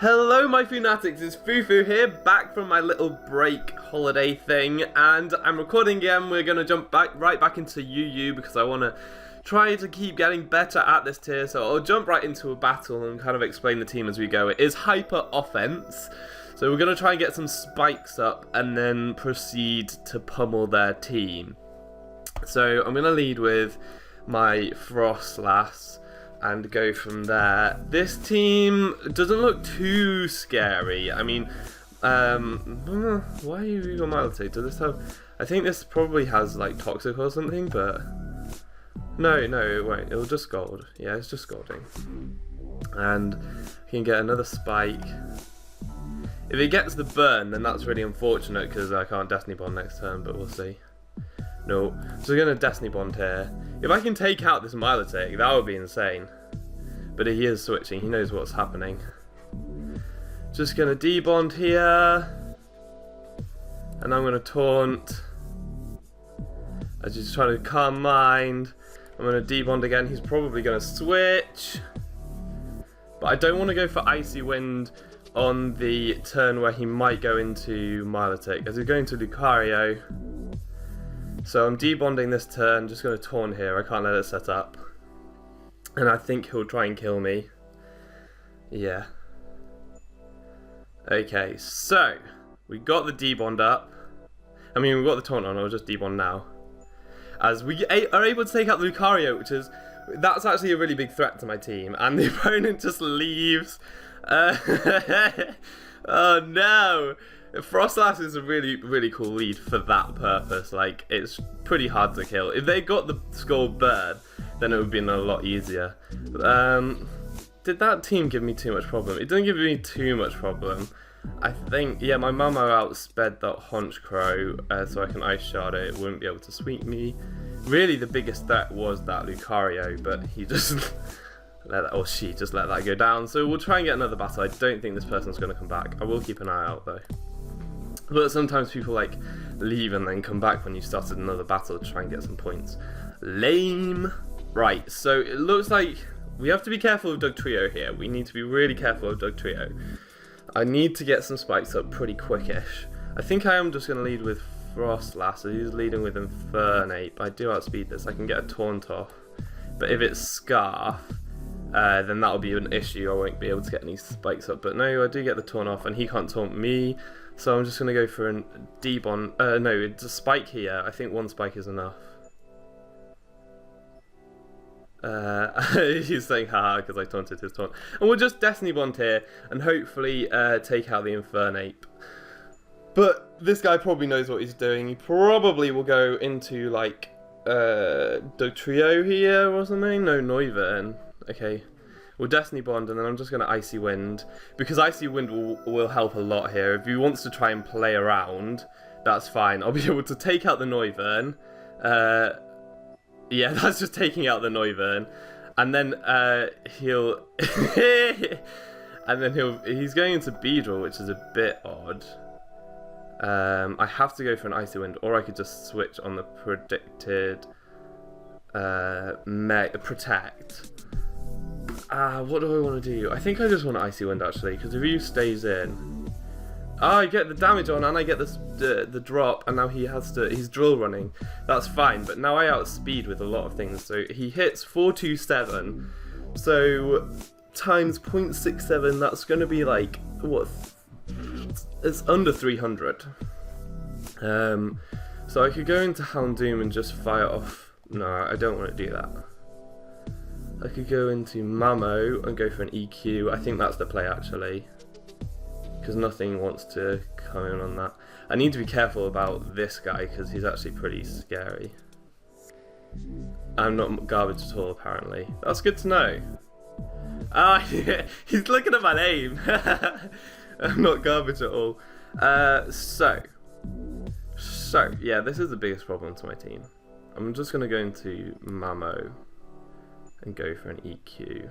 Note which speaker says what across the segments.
Speaker 1: Hello my Funatics, it's Fufu here, back from my little break holiday thing, and I'm recording again. We're going to jump right back into UU because I want to try to keep getting better at this tier, so I'll jump right into a battle and kind of explain the team as we go. It is Hyper Offense, so we're going to try and get some spikes up and then proceed to pummel their team. So I'm going to lead with my Frostlass and go from there. This team doesn't look too scary. I mean, why are you even Malate? Does this have... I think this probably has like Toxic or something, but... No, it won't. It'll just gold. Yeah, it's just golding. And you can get another spike. If it gets the burn, then that's really unfortunate because I can't Destiny Bond next turn, but we'll see. No, so we're going to Destiny Bond here. If I can take out this Milotic, that would be insane. But he is switching, he knows what's happening. Just going to debond here. And I'm going to taunt. I just try to calm mind. I'm going to debond again, he's probably going to switch. But I don't want to go for Icy Wind on the turn where he might go into Milotic, as he's going to Lucario. So I'm debonding this turn, just going to taunt here, I can't let it set up. And I think he'll try and kill me. Yeah. Okay, so we got the debond up. I mean, we've got the taunt on, I'll just debond now. As we are able to take out Lucario, which is... That's actually a really big threat to my team. And the opponent just leaves. Oh no! Frostlass is a really cool lead for that purpose. Like, it's pretty hard to kill. If they got the Skull Bird, then it would have been a lot easier. Did that team give me too much problem? It didn't give me too much problem. I think, yeah, my Mamo outsped that Haunch Crow, so I can Ice Shard it. It wouldn't be able to sweep me. Really, the biggest threat was that Lucario, but he just let that, or she just let that go down. So we'll try and get another battle. I don't think this person's going to come back. I will keep an eye out though. But sometimes people like leave and then come back when you started another battle to try and get some points. Lame. Right, so it looks like we have to be careful of Dugtrio here. We need to be really careful of Dugtrio. I need to get some spikes up pretty quickish. I think I am just going to lead with Frostlass. So he's leading with Infernape. I do outspeed this. I can get a taunt off. But if it's Scarf, then that'll be an issue. I won't be able to get any spikes up. But no, I do get the taunt off and he can't taunt me. So I'm just going to go for a debond. No, it's a spike here. I think one spike is enough. He's saying haha because I taunted his taunt. And we'll just Destiny Bond here and hopefully take out the Infernape. But this guy probably knows what he's doing. He probably will go into like Dugtrio here or something. No, Noivern. Okay. We'll Destiny Bond and then I'm just going to Icy Wind. Because Icy Wind will help a lot here. If he wants to try and play around, that's fine. I'll be able to take out the Noivern. Yeah, that's just taking out the Noivern. And then he'll... and then he's going into Beedrill, which is a bit odd. I have to go for an Icy Wind, or I could just switch on the predicted Protect. What do I want to do? I think I just want Icy Wind actually, because if he stays in... I get the damage on and I get the drop, and now he's drill running. That's fine, but now I outspeed with a lot of things. So he hits 427, so times 0.67, that's going to be like, what? It's under 300. So I could go into Houndoom and just fire off. No, I don't want to do that. I could go into Mamo and go for an EQ. I think that's the play actually. Because nothing wants to come in on that. I need to be careful about this guy because he's actually pretty scary. I'm not garbage at all apparently. That's good to know. Ah, he's looking at my name. I'm not garbage at all. So yeah, this is the biggest problem to my team. I'm just going to go into Mamo and go for an EQ.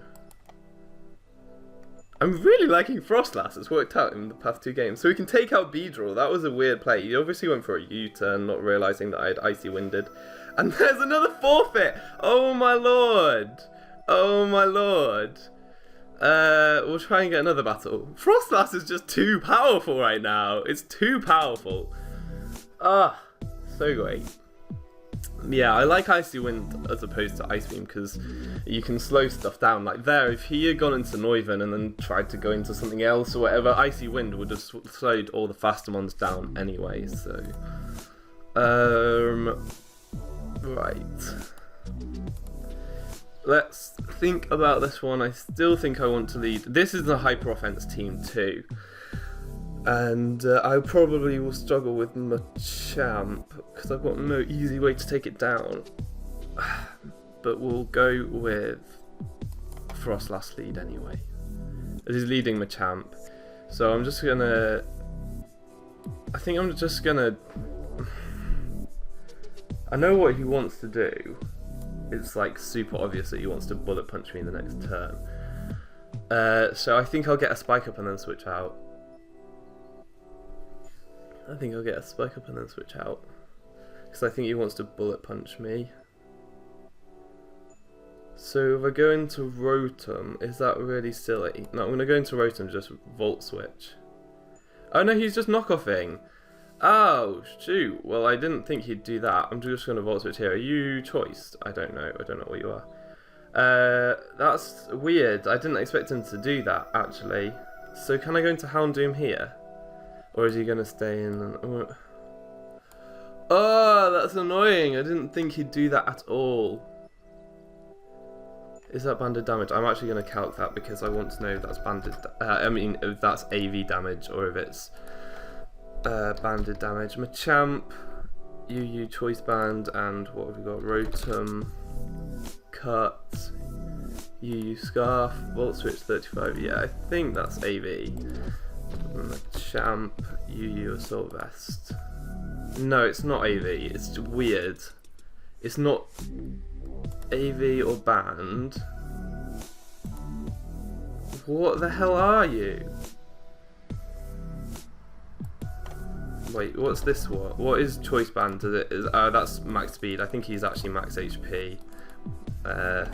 Speaker 1: I'm really liking Frostlass, it's worked out in the past 2 games. So we can take out Beedrill, that was a weird play. He obviously went for a U-turn, not realising that I had Icy Winded. And there's another forfeit! Oh my lord! Oh my lord! We'll try and get another battle. Frostlass is just too powerful right now. It's too powerful. Ah, so great. Yeah, I like Icy Wind as opposed to Ice Beam because you can slow stuff down. Like there, if he had gone into Neuven and then tried to go into something else or whatever, Icy Wind would have slowed all the faster ones down anyway, so... Right. Let's think about this one. I still think I want to lead. This is the Hyper Offense team too. And I probably will struggle with Machamp because I've got no easy way to take it down. But we'll go with Frostlass lead anyway. It is leading Machamp. So I'm just gonna... I think I'm just gonna... I know what he wants to do. It's like super obvious that he wants to bullet punch me in the next turn. So I think I'll get a spike up and then switch out. Because I think he wants to bullet punch me. So if I go into Rotom, is that really silly? No, I'm going to go into Rotom, just Volt Switch. Oh no, he's just knockoffing. Oh, shoot. Well, I didn't think he'd do that. I'm just going to Volt Switch here. Are you choiced? I don't know what you are. That's weird. I didn't expect him to do that, actually. So can I go into Houndoom here? Or is he going to stay in? Oh, that's annoying. I didn't think he'd do that at all. Is that banded damage? I'm actually going to calc that because I want to know if that's banded. If that's AV damage or if it's banded damage. Machamp, UU Choice Band, and what have we got? Rotom, Cut, UU Scarf, Volt Switch 35. Yeah, I think that's AV. Machamp, UU Assault Vest. No, it's not AV. It's weird. It's not AV or banned. What the hell are you? Wait, what's this one? What is choice band? That's max speed. I think he's actually max HP. Not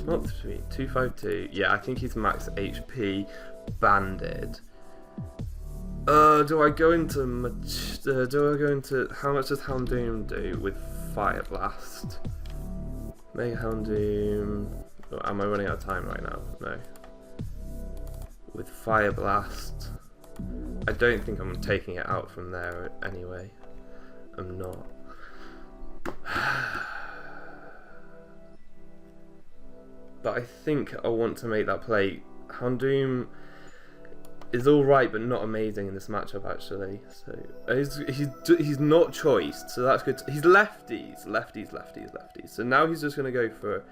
Speaker 1: 252. Yeah, I think he's max HP banded. Do I go into how much does Houndoom do with Fire Blast? Mega Houndoom. Am I running out of time right now? No. With Fire Blast, I don't think I'm taking it out from there anyway. I'm not. But I think I want to make that play. Houndoom is alright, but not amazing in this matchup actually. So he's not choiced, so that's good. He's lefties. So now he's just going to go for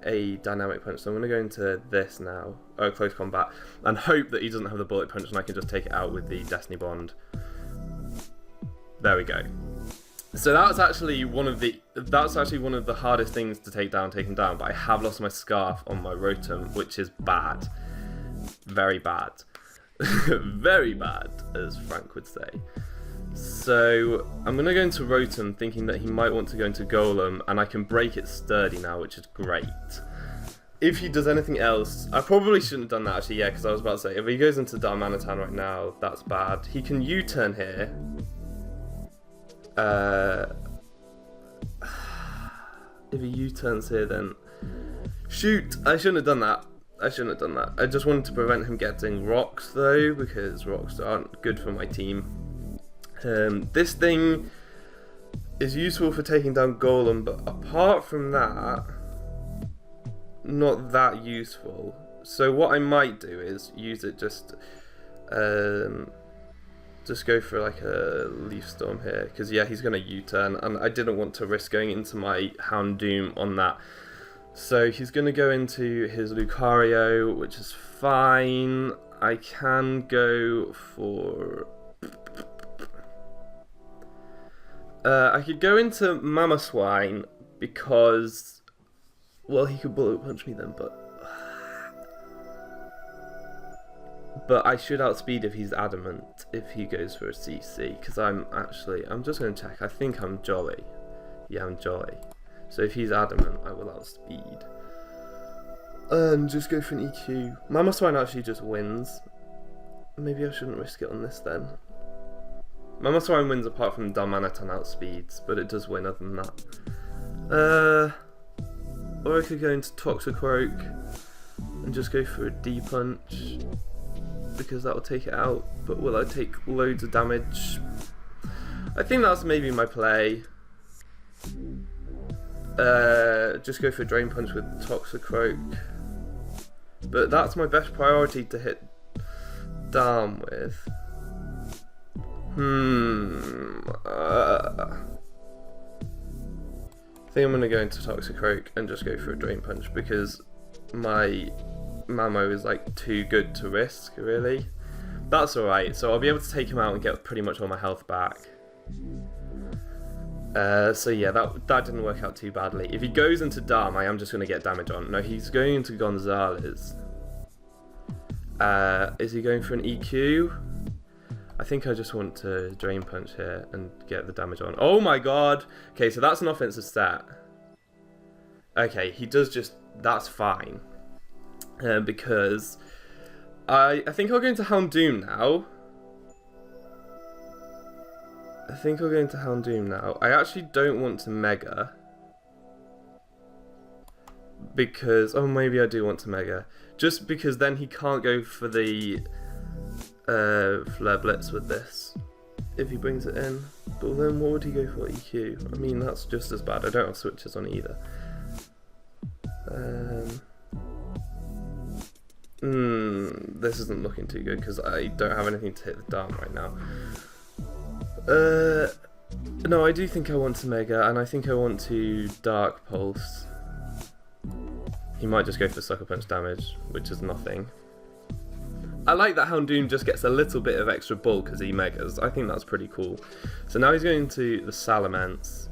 Speaker 1: a dynamic punch. So I'm going to go into this now, close combat, and hope that he doesn't have the bullet punch and I can just take it out with the Destiny Bond. There we go. So that's actually one of the hardest things to take down, but I have lost my Scarf on my Rotom, which is bad. Very bad. Very bad, as Frank would say. So I'm going to go into Rotom thinking that he might want to go into Golem, and I can break it sturdy now, which is great. If he does anything else, I probably shouldn't have done that actually, yeah, because I was about to say, if he goes into Darmanitan right now, that's bad. He can U-turn here. If he U-turns here, then... Shoot! I shouldn't have done that. I just wanted to prevent him getting rocks though, because rocks aren't good for my team. This thing is useful for taking down Golem, but apart from that, not that useful. So what I might do is use it just go for like a Leaf Storm here, because yeah, he's going to U-turn, and I didn't want to risk going into my Houndoom on that. So he's going to go into his Lucario, which is fine. I can go for... I could go into Mamoswine because... Well, he could bullet punch me then, but I should outspeed if he's adamant, if he goes for a CC, because I'm just going to check. I think I'm Jolly. Yeah, I'm Jolly. So if he's adamant, I will outspeed. And just go for an EQ. Mama Swine actually just wins. Maybe I shouldn't risk it on this then. Mama Swine wins apart from Darmanitan outspeeds, but it does win other than that. Or I could go into Toxicroak and just go for a D-punch, because that will take it out, but will I take loads of damage? I think that's maybe my play. Just go for a Drain Punch with Toxicroak. But that's my best priority to hit Darm with. I think I'm going to go into Toxicroak and just go for a Drain Punch, because my Mamo is like too good to risk, really. That's alright, so I'll be able to take him out and get pretty much all my health back. So yeah, that didn't work out too badly. If he goes into Darm, I am just going to get damage on. No, he's going into Gonzalez. Is he going for an EQ? I think I just want to Drain Punch here and get the damage on. Oh my god! Okay, so that's an offensive stat. Okay, he does just... That's fine. Because... I think I'll go into Houndoom now. I actually don't want to Mega. Because... Oh, maybe I do want to Mega. Just because then he can't go for the... Flare Blitz with this, if he brings it in. But then what would he go for? EQ? I mean, that's just as bad. I don't have switches on either. This isn't looking too good because I don't have anything to hit the Darm right now. No, I do think I want to Mega, and I think I want to Dark Pulse. He might just go for Sucker Punch damage, which is nothing. I like that Houndoom just gets a little bit of extra bulk as he Megas. I think that's pretty cool. So now he's going to the Salamence.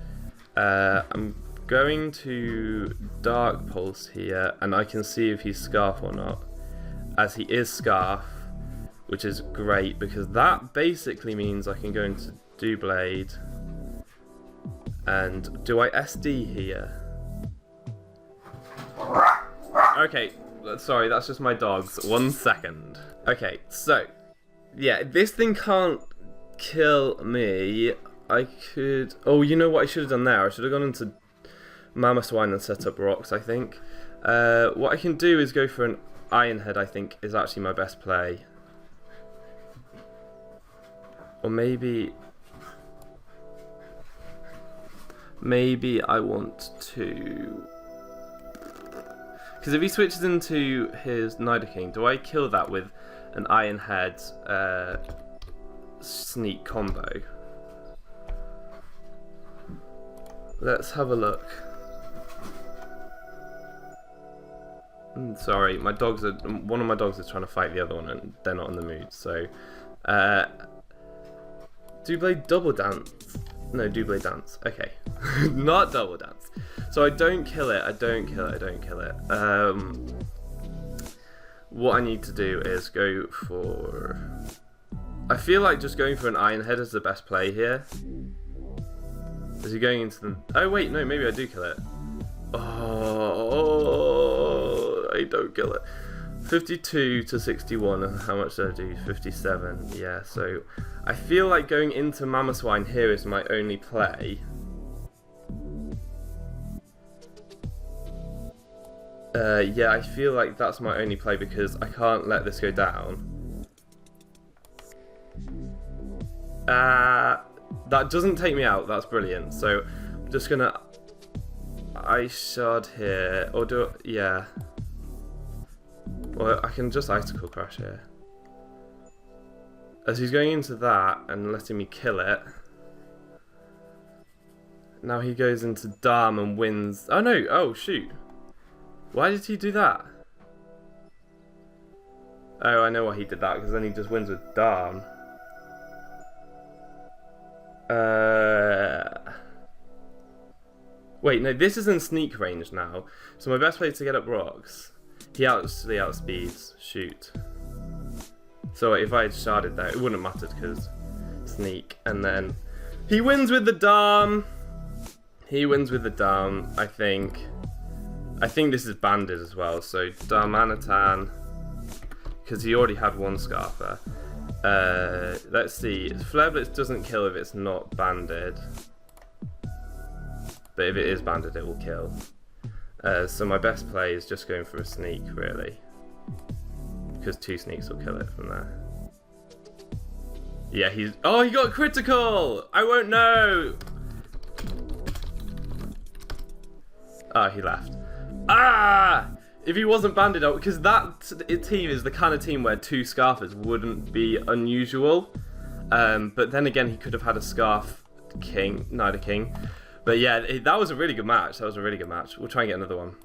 Speaker 1: I'm going to Dark Pulse here, and I can see if he's Scarf or not. As he is Scarf, which is great, because that basically means I can go into Doublade. And do I SD here? Okay, sorry, that's just my dogs. 1 second. Okay, so, yeah, this thing can't kill me. I could... Oh, you know what I should have done there? I should have gone into Mama Swine and set up rocks, I think. What I can do is go for an Iron Head, I think, is actually my best play. Or maybe I want to... Because if he switches into his Nidoking, do I kill that with an Iron Head sneak combo? Let's have a look. Sorry, my dogs are... One of my dogs is trying to fight the other one and they're not in the mood, so... Doublade Double Dance. No, Doublade Dance. Okay. Not Double Dance. So I don't kill it, I don't kill it. What I need to do is go for... I feel like just going for an Iron Head is the best play here. Is he going into the... Oh wait, no, maybe I do kill it. Oh, I don't kill it. 52 to 61, and how much did I do? 57, yeah, so... I feel like going into Mama Swine here is my only play. Yeah, I feel like that's my only play because I can't let this go down. That doesn't take me out, that's brilliant. So, I'm just gonna Ice Shard here, or do it, yeah. Well, I can just Icicle Crash here. As he's going into that and letting me kill it. Now he goes into Darm and wins. Oh no, oh shoot. Why did he do that? Oh, I know why he did that, because then he just wins with Darm. Wait, no, this is in sneak range now. So my best way to get up rocks. He actually outspeeds. Shoot. So if I had sharded that, it wouldn't have mattered because sneak. And then he wins with the Darm. I think. I think this is banded as well, so Darmanitan, because he already had one Scarfer. Let's see, Flare Blitz doesn't kill if it's not banded, but if it is banded it will kill. So my best play is just going for a sneak, really, because 2 sneaks will kill it from there. Yeah, he got a critical! I won't know! Ah, he left. Ah! If he wasn't banded out, because that team is the kind of team where 2 Scarfers wouldn't be unusual. But then again, he could have had a Scarf King, Knight King. But yeah, that was a really good match. We'll try and get another one.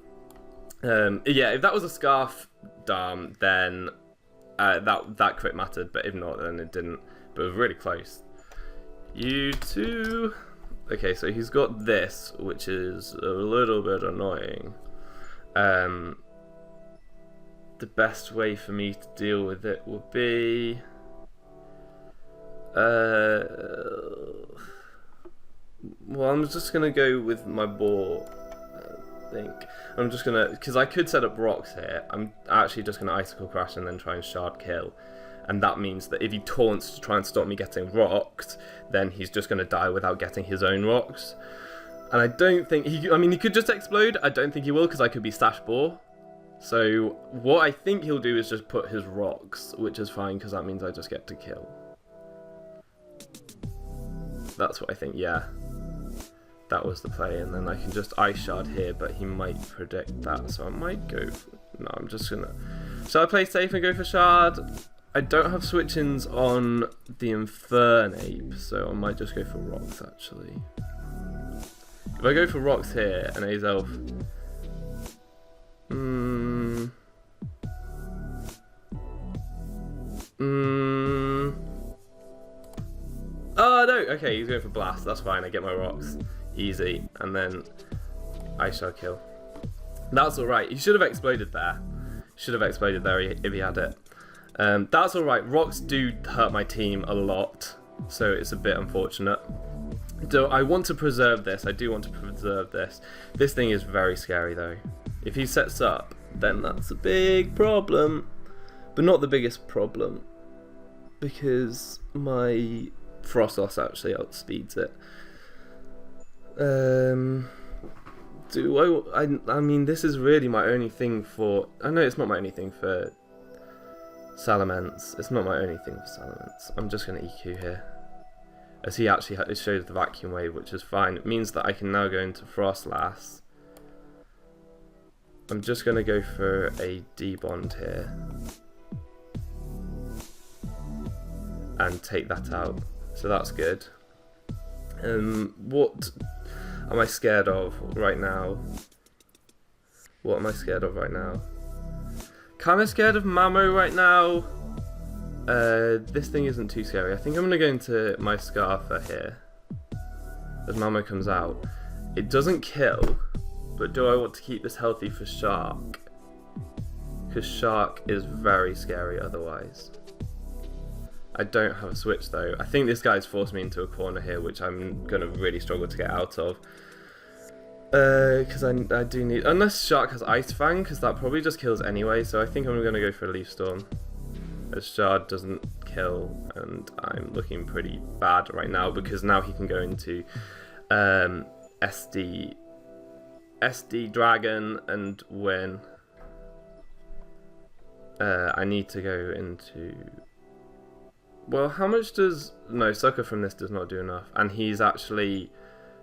Speaker 1: Yeah, if that was a Scarf Darm, then that crit mattered. But if not, then it didn't. But it was really close. You two. Okay, so he's got this, which is a little bit annoying. The best way for me to deal with it would be... well, I'm just going to go with my boar, I think. I'm just going to... because I could set up rocks here. I'm actually just going to Icicle Crash and then try and Shard Kill. And that means that if he taunts to try and stop me getting rocked, then he's just going to die without getting his own rocks. And I don't think he... I mean, he could just explode. I don't think he will, because I could be Stash Boar. So what I think he'll do is just put his rocks, which is fine, because that means I just get to kill. That's what I think, yeah. That was the play, and then I can just Ice Shard here, but he might predict that, so I might go... no, I'm just going to... shall I play safe and go for Shard? I don't have switch-ins on the Infernape, so I might just go for rocks, actually. If I go for rocks here, and Azelf... oh, no! Okay, he's going for Blast, that's fine, I get my rocks. Easy. And then I shall kill. That's alright, he should have exploded there. If he had it. That's alright, rocks do hurt my team a lot, so it's a bit unfortunate. So I want to preserve this, I do want to preserve this. This thing is very scary though. If he sets up, then that's a big problem. But not the biggest problem, because my Frostos actually outspeeds it. I mean, this is really my only thing for... I know it's not my only thing for Salamence. It's not my only thing for Salamence. I'm just going to EQ here. As he actually shows the Vacuum Wave, which is fine. It means that I can now go into Frostlass. I'm just going to go for a D-Bond here. And take that out. So that's good. What am I scared of right now? Kind of scared of Mamo right now. This thing isn't too scary. I think I'm going to go into my Scarfer here. As Mamo comes out. It doesn't kill. But do I want to keep this healthy for Shark? Because Shark is very scary otherwise. I don't have a switch though. I think this guy's forced me into a corner here, which I'm going to really struggle to get out of. Because I do need... unless Shark has Ice Fang, because that probably just kills anyway. So I think I'm going to go for a Leaf Storm. As Shard doesn't kill, and I'm looking pretty bad right now, because now he can go into SD Dragon and win. I need to go into... well, how much does... no, Sucker from this does not do enough. And he's actually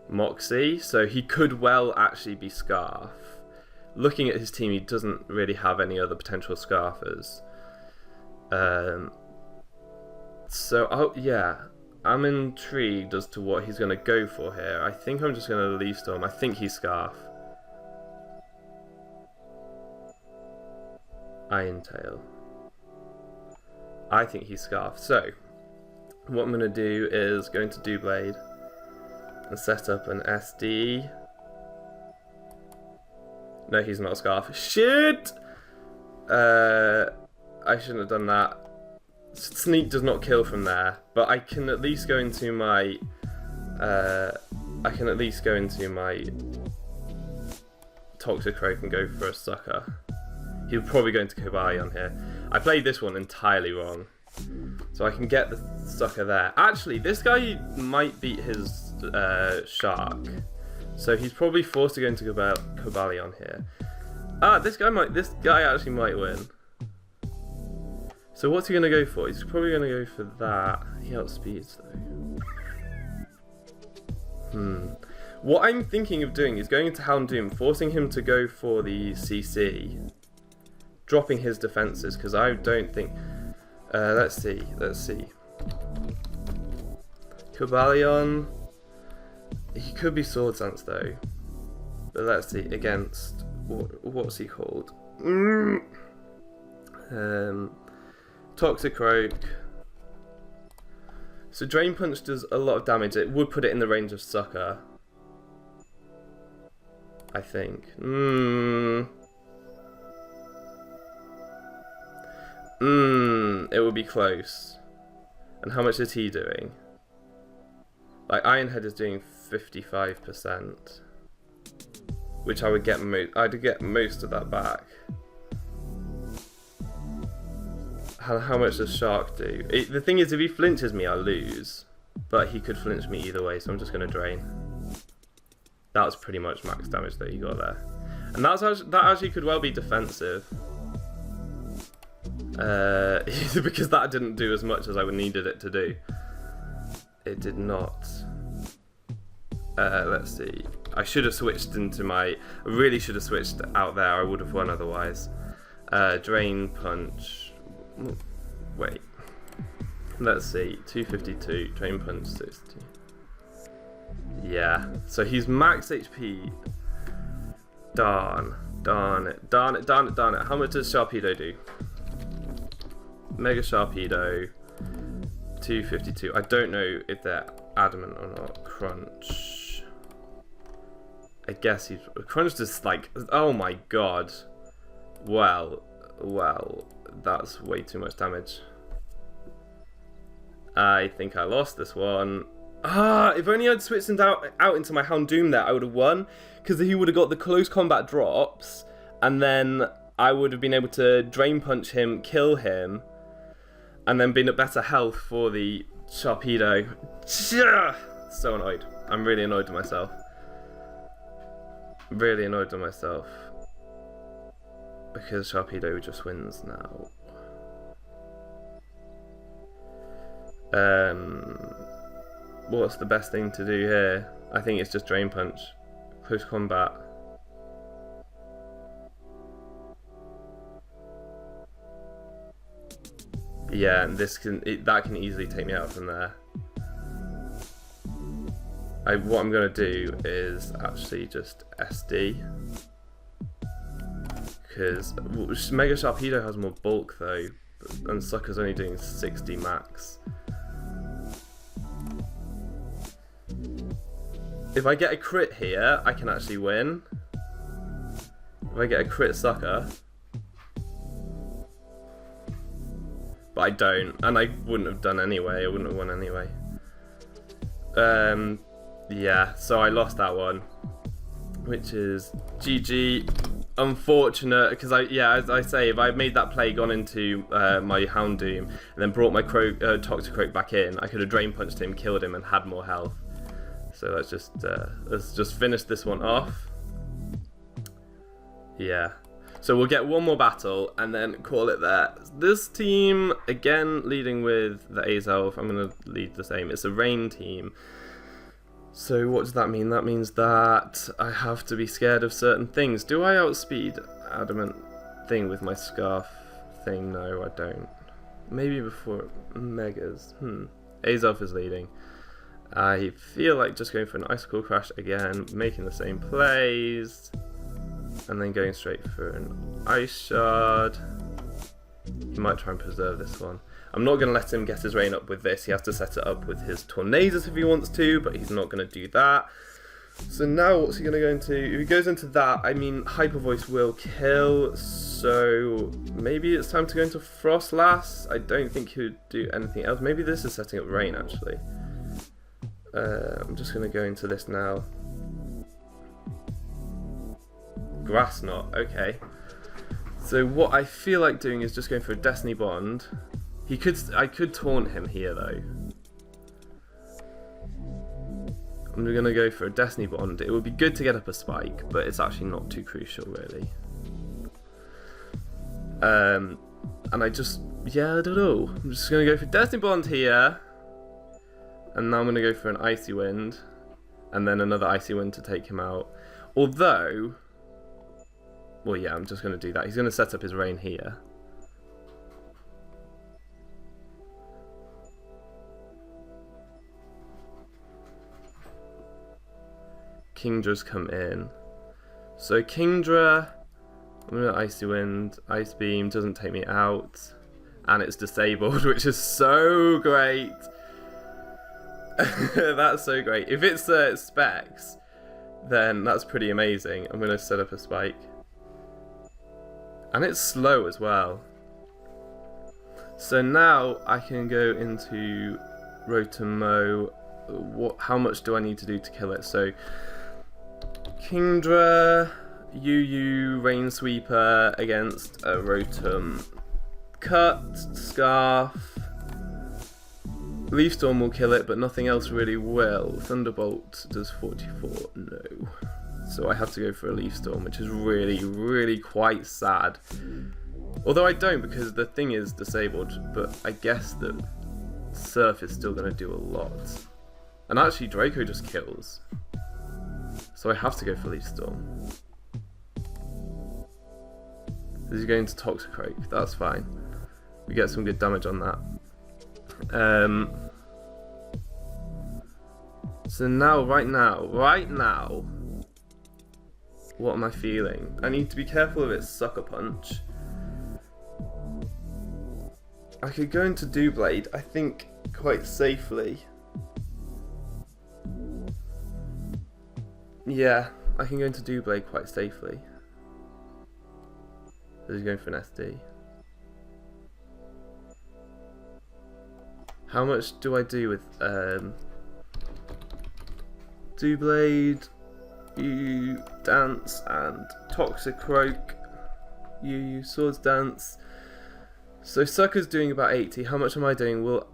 Speaker 1: Moxie, so he could well actually be Scarf. Looking at his team, he doesn't really have any other potential Scarfers. So, yeah. I'm intrigued as to what he's going to go for here. I think I'm just going to Leaf Storm. I think he's Scarf. Iron Tail. I think he's Scarf. So, what I'm going to do is go into Doublade and set up an SD. No, he's not a Scarf. Shit! I shouldn't have done that. Sneak does not kill from there, but I can at least go into my... Toxicroak and go for a sucker. He would probably go into Cobalion here. I played this one entirely wrong. So I can get the sucker there. Actually, this guy might beat his shark. So he's probably forced to go into Cobalion here. This guy actually might win. So what's he gonna go for? He's probably gonna go for that. He outspeeds though. What I'm thinking of doing is going into Houndoom, forcing him to go for the CC, dropping his defenses, because I don't think. Let's see. Cobalion. He could be Sword Dance though. But let's see. Against what's he called? Toxicroak. So Drain Punch does a lot of damage. It would put it in the range of Sucker, I think. It would be close. And how much is he doing? Like Ironhead is doing 55%, which I would get I'd get most of that back. How much does Shark do? The thing is, if he flinches me, I lose. But he could flinch me either way, so I'm just going to Drain. That was pretty much max damage that he got there. And that actually could well be defensive. Because that didn't do as much as I needed it to do. It did not. Let's see. I should have switched into my... I really should have switched out there. I would have won otherwise. Drain Punch. Wait. Let's see. 252. Drain Punch 60. Yeah. So he's max HP. Darn it. How much does Sharpedo do? Mega Sharpedo. 252. I don't know if they're adamant or not. Crunch. I guess he's... Crunch just like... Oh my god. Well, that's way too much damage. I think I lost this one. If only I'd switched out into my Houndoom there, I would have won. Because he would have got the close combat drops. And then I would have been able to Drain Punch him, kill him. And then been at better health for the Sharpedo. So annoyed. I'm really annoyed with myself. Really annoyed with myself. Because Sharpedo just wins now. What's the best thing to do here? I think it's just Drain Punch. Close combat. Yeah, and that can easily take me out from there. What I'm gonna do is actually just SD, because Mega Sharpedo has more bulk though, and Sucker's only doing 60 max. If I get a crit here, I can actually win. If I get a crit Sucker. But I don't, and I wouldn't have done anyway, I wouldn't have won anyway. Yeah, so I lost that one, which is GG. Unfortunate, because as I say, if I made that play, gone into my Houndoom, and then brought my Toxicroak back in, I could have Drain Punched him, killed him, and had more health. So let's just finish this one off. Yeah. So we'll get one more battle and then call it there. This team, again, leading with the Azelf. I'm going to lead the same. It's a rain team. So what does that mean? That means that I have to be scared of certain things. Do I outspeed Adamant thing with my Scarf thing? No, I don't. Maybe before Megas. Azelf is leading. I feel like just going for an Icicle Crash again, making the same plays. And then going straight for an Ice Shard. He might try and preserve this one. I'm not going to let him get his rain up with this. He has to set it up with his Tornadus if he wants to, but he's not going to do that. So now what's he going to go into? If he goes into that, I mean, Hyper Voice will kill. So maybe it's time to go into Frostlass. I don't think he would do anything else. Maybe this is setting up rain, actually. I'm just going to go into this now. Grass Knot, okay. So what I feel like doing is just going for a Destiny Bond. I could taunt him here though. I'm gonna go for a Destiny Bond. It would be good to get up a spike, but it's actually not too crucial really. And I don't know. I'm just gonna go for Destiny Bond here. And now I'm gonna go for an Icy Wind. And then another Icy Wind to take him out. Although, well yeah, I'm just gonna do that. He's gonna set up his rain here. Kingdra's come in. So Kingdra, I'm gonna Icy Wind, Ice Beam doesn't take me out, and it's disabled, which is so great. That's so great. If it's Specs, then that's pretty amazing. I'm gonna set up a spike, and it's slow as well. So now I can go into Rotom-Mow. How much do I need to do to kill it? So Kingdra, UU, Rain Sweeper against a Rotom. Cut, Scarf. Leaf Storm will kill it, but nothing else really will. Thunderbolt does 44, no. So I have to go for a Leaf Storm, which is really, really quite sad. Although I don't, because the thing is disabled, but I guess that Surf is still going to do a lot. And actually Draco just kills. So I have to go for Leaf Storm. He's going to Toxicroak, that's fine. We get some good damage on that. So now, right now, what am I feeling? I need to be careful of its Sucker Punch. I could go into Doublade, I think, quite safely. Yeah, I can go into Doublade quite safely. So he's going for an SD. How much do I do with Doublade, you Dance, and Toxicroak? You Swords Dance. So Sucker's doing about 80. How much am I doing? Will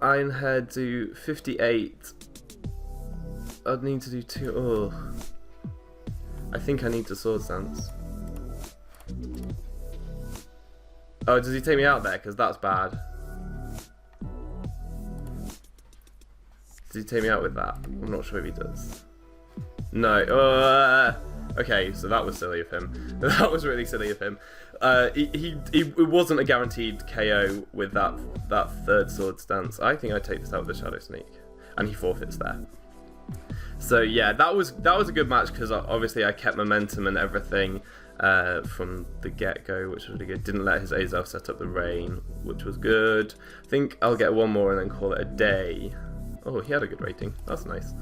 Speaker 1: Ironhead do 58? I'd need to do 2. Oh, I think I need to Swords Dance. Oh, does he take me out there? Because that's bad. Does he take me out with that? I'm not sure if he does. No. Okay, so that was silly of him. That was really silly of him. It wasn't a guaranteed KO with that third sword stance. I think I take this out with the Shadow Sneak, and he forfeits there. So yeah, that was a good match because obviously I kept momentum and everything from the get-go, which was really good. Didn't let his Azel set up the rain, which was good. I think I'll get one more and then call it a day. Oh, he had a good rating. That's nice.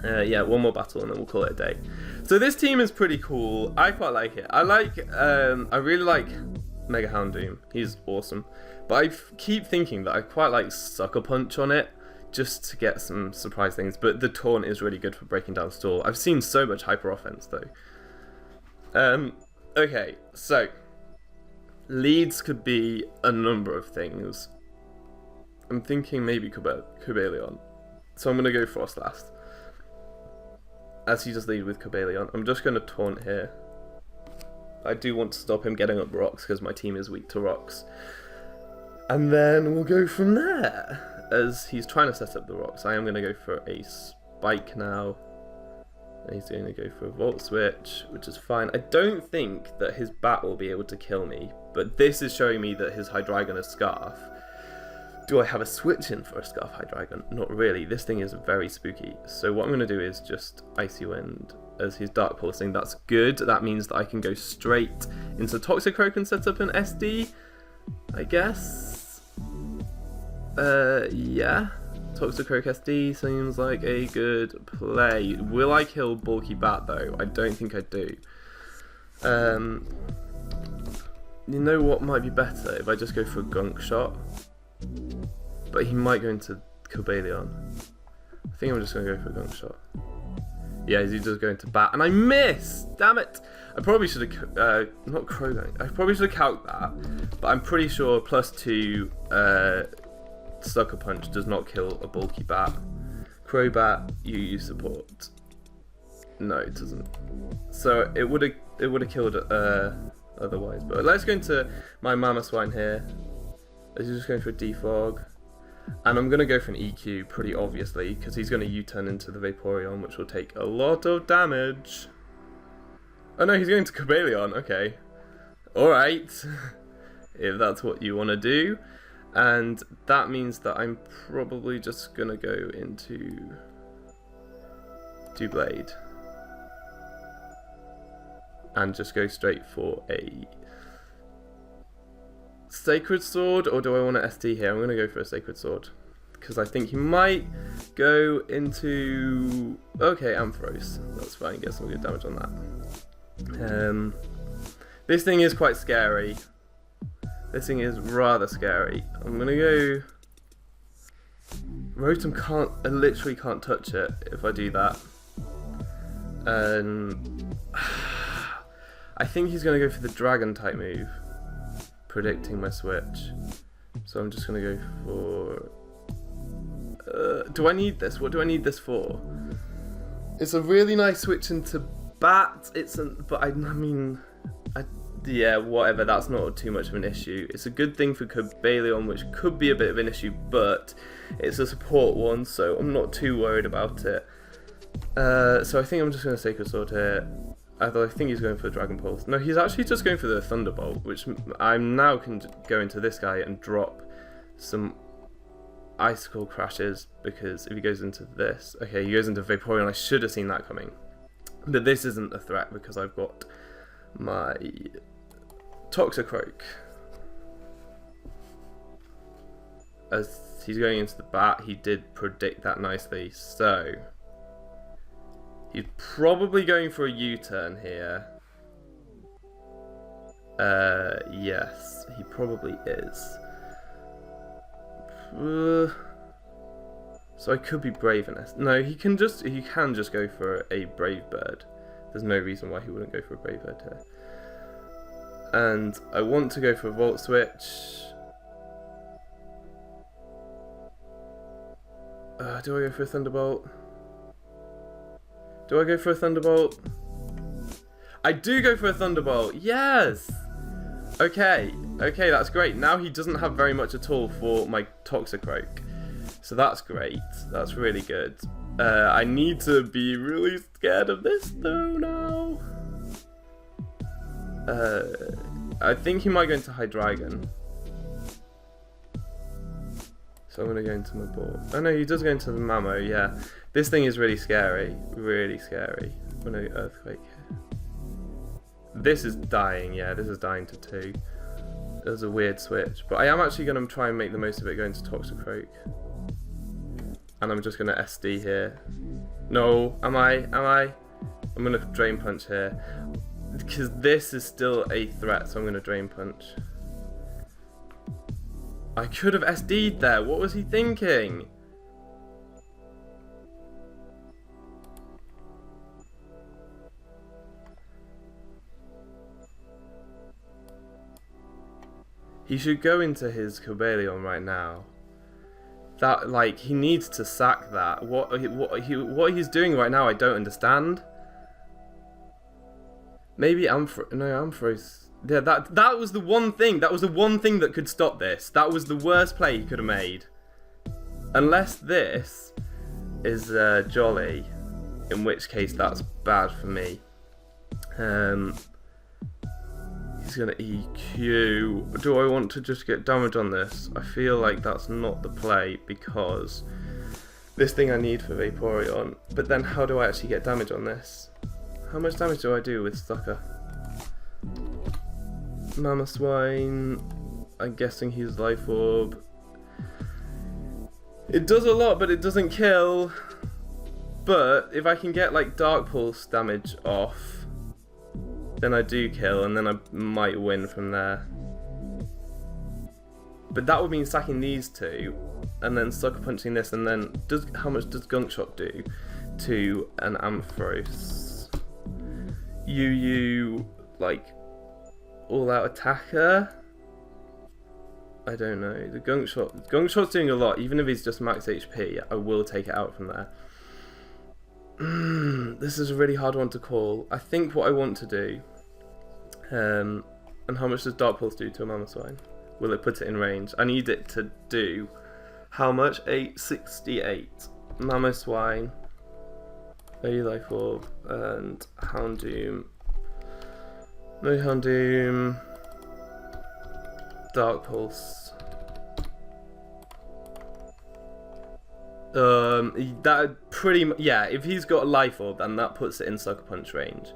Speaker 1: Yeah, one more battle and then we'll call it a day. So this team is pretty cool. I quite like it. I really like Mega Houndoom. He's awesome. But I keep thinking that I quite like Sucker Punch on it, just to get some surprise things. But the taunt is really good for breaking down stall. I've seen so much Hyper Offense though. Okay, so leads could be a number of things. I'm thinking maybe Cobalion. So I'm going to go Frost last. As he just lead with Cobalion. I'm just going to taunt here. I do want to stop him getting up rocks because my team is weak to rocks. And then we'll go from there. As he's trying to set up the rocks, I am going to go for a spike now. And he's going to go for a Volt Switch, which is fine. I don't think that his bat will be able to kill me, but this is showing me that his Hydreigon is Scarf. Do I have a switch in for a Scarf Hydreigon? Not really. This thing is very spooky. So what I'm going to do is just Icy Wind as he's Dark Pulsing. That's good. That means that I can go straight into Toxicroak and set up an SD, I guess. Yeah. Toxicroak SD seems like a good play. Will I kill Bulky Bat though? I don't think I do. You know what might be better if I just go for a Gunk Shot? But he might go into Cobalion. I think I'm just going to go for a Gunk Shot. Yeah, he does go into bat, and I miss! Damn it! I probably should have, not crowbang. I probably should have calced that, but I'm pretty sure +2 Sucker Punch does not kill a bulky bat. Crobat, you support. No, it doesn't. So it would have killed otherwise. But let's go into my Mamoswine here. He's just going for a defog. And I'm going to go for an EQ, pretty obviously, because he's going to U-turn into the Vaporeon, which will take a lot of damage. Oh no, he's going to Cobalion, okay. Alright, if that's what you want to do. And that means that I'm probably just going to go into Doublade. And just go straight for a Sacred Sword, or do I want to SD here? I'm going to go for a Sacred Sword, because I think he might go into... Okay, Ampharos. That's fine, get some good damage on that. This thing is quite scary. This thing is rather scary. I'm going to go... Rotom can't... I literally can't touch it if I do that. I think he's going to go for the Dragon type move, predicting my switch. So I'm just going to go for... do I need this? What do I need this for? It's a really nice switch into bat. Yeah, whatever. That's not too much of an issue. It's a good thing for Cobalion, which could be a bit of an issue, but it's a support one, so I'm not too worried about it. So I think I'm just going to Sacred Sword here. Although I think he's going for the Dragon Pulse. No, he's actually just going for the Thunderbolt, which I'm now can go into this guy and drop some Icicle Crashes, because if he goes into this... Okay, he goes into Vaporeon. I should have seen that coming. But this isn't a threat because I've got my Toxicroak. As he's going into the bat, he did predict that nicely, so... He's probably going for a U-turn here. Yes, he probably is. So I could be brave in this. No, he can just go for a Brave Bird. There's no reason why he wouldn't go for a Brave Bird here. And I want to go for a Volt Switch. Do I go for a Thunderbolt? Do I go for a Thunderbolt? I do go for a Thunderbolt! Yes! Okay, that's great. Now he doesn't have very much at all for my Toxicroak. So that's great. That's really good. I need to be really scared of this though now. I think he might go into Hydreigon. So I'm going to go into my board. Oh no, he does go into the Mamo, yeah. This thing is really scary. Really scary. I'm going to Earthquake here. This is dying, yeah, this is dying to 2. That was a weird switch. But I am actually going to try and make the most of it going to Toxicroak. And I'm just going to SD here. No, am I? I'm going to Drain Punch here. Because this is still a threat, so I'm going to Drain Punch. I could have SD'd there. What was he thinking? He should go into his Cobalion right now. That, like, he needs to sack that. What he's doing right now, I don't understand. Maybe Ampharos. Yeah, that was the one thing. That was the one thing that could stop this. That was the worst play he could have made. Unless this is Jolly, in which case that's bad for me. He's gonna EQ. Do I want to just get damage on this? I feel like that's not the play because this thing I need for Vaporeon. But then how do I actually get damage on this? How much damage do I do with Sucker? Mamoswine. I'm guessing he's Life Orb. It does a lot, but it doesn't kill. But if I can get like Dark Pulse damage off, then I do kill, and then I might win from there. But that would mean sacking these two, and then Sucker Punching this, and then how much does Gunk Shot do? to an Ampharos. Yu, like, all-out attacker? I don't know. The Gunk Shot's doing a lot. Even if he's just max HP, I will take it out from there. This is a really hard one to call. I think what I want to do... and how much does Dark Pulse do to a Mamoswine? Will it put it in range? I need it to do... How much? 868. Mamoswine. A Life Orb. And Houndoom. No Houndoom. Dark Pulse. That pretty much, yeah, if he's got a Life Orb, then that puts it in Sucker Punch range.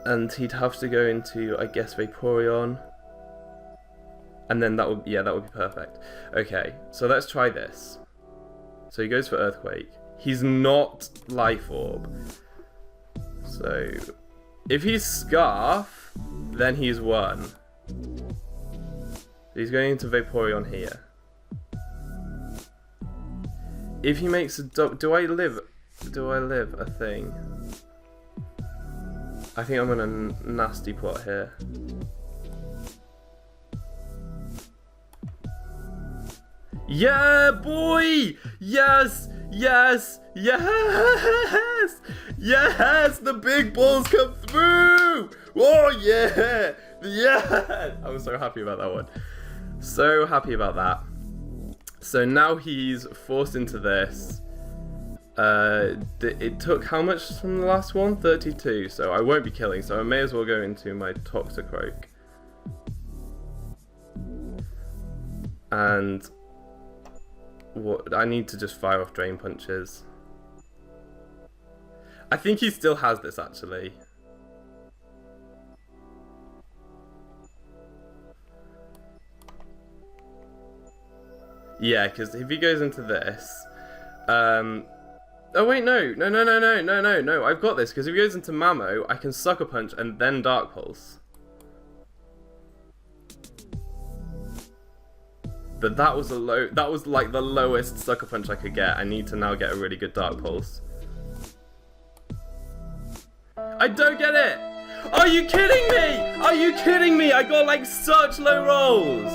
Speaker 1: And he'd have to go into, I guess, Vaporeon. And then that would, yeah, that would be perfect. Okay, so let's try this. So he goes for Earthquake. He's not Life Orb. So, if he's Scarf, then he's won. He's going into Vaporeon here. If he makes a do I live a thing? I think I'm gonna nasty plot here. Yeah, boy! Yes! Yes! Yes! Yes! The big balls come through! Oh yeah! Yeah! I was so happy about that one. So happy about that. So now he's forced into this. It took how much from the last one? 32. So I won't be killing. So I may as well go into my Toxicroak. And what I need to just fire off Drain Punches. I think he still has this actually. Yeah, because if he goes into this, oh wait, no, I've got this, because if he goes into Mamo, I can Sucker Punch and then Dark Pulse. But that was that was like the lowest Sucker Punch I could get. I need to now get a really good Dark Pulse. I don't get it! Are you kidding me? Are you kidding me? I got like such low rolls!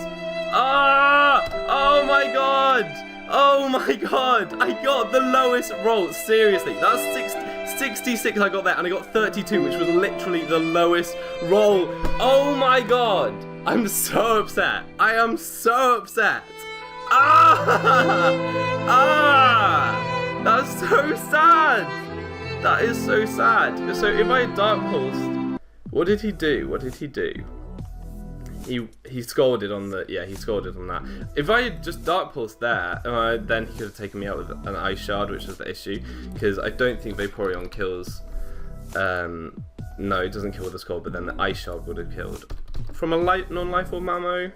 Speaker 1: Ah! Oh my god! Oh my god! I got the lowest roll. Seriously, that's 66 I got there, and I got 32, which was literally the lowest roll. Oh my god! I'm so upset. I am so upset. Ah! Ah! That's so sad. That is so sad. So if I Dark Pulsed, what did he do? What did he do? He scolded on the, yeah, he scolded on that. If I had just Dark Pulsed there, then he could have taken me out with an Ice Shard, which is the issue, because I don't think Vaporeon kills, no, it doesn't kill with a Scald, but then the Ice Shard would have killed. From a non-life or Mamo,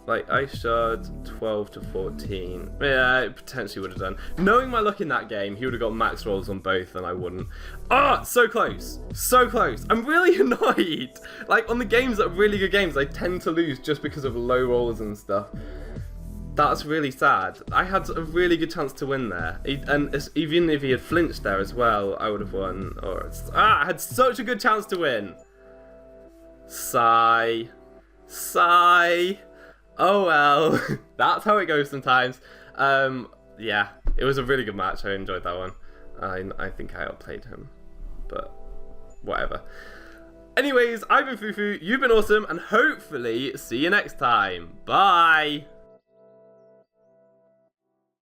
Speaker 1: like Ice Shard, 12 to 14. Yeah, it potentially would have done. Knowing my luck in that game, he would have got max rolls on both and I wouldn't. Ah, so close. So close. I'm really annoyed. Like, on the games that are really good games, I tend to lose just because of low rolls and stuff. That's really sad. I had a really good chance to win there. And even if he had flinched there as well, I would have won. I had such a good chance to win. Sigh. Sigh. Oh well, that's how it goes sometimes. Yeah, it was a really good match. I enjoyed that one. I think I outplayed him, but whatever. Anyways, I've been Fufu, you've been awesome, and hopefully see you next time. Bye!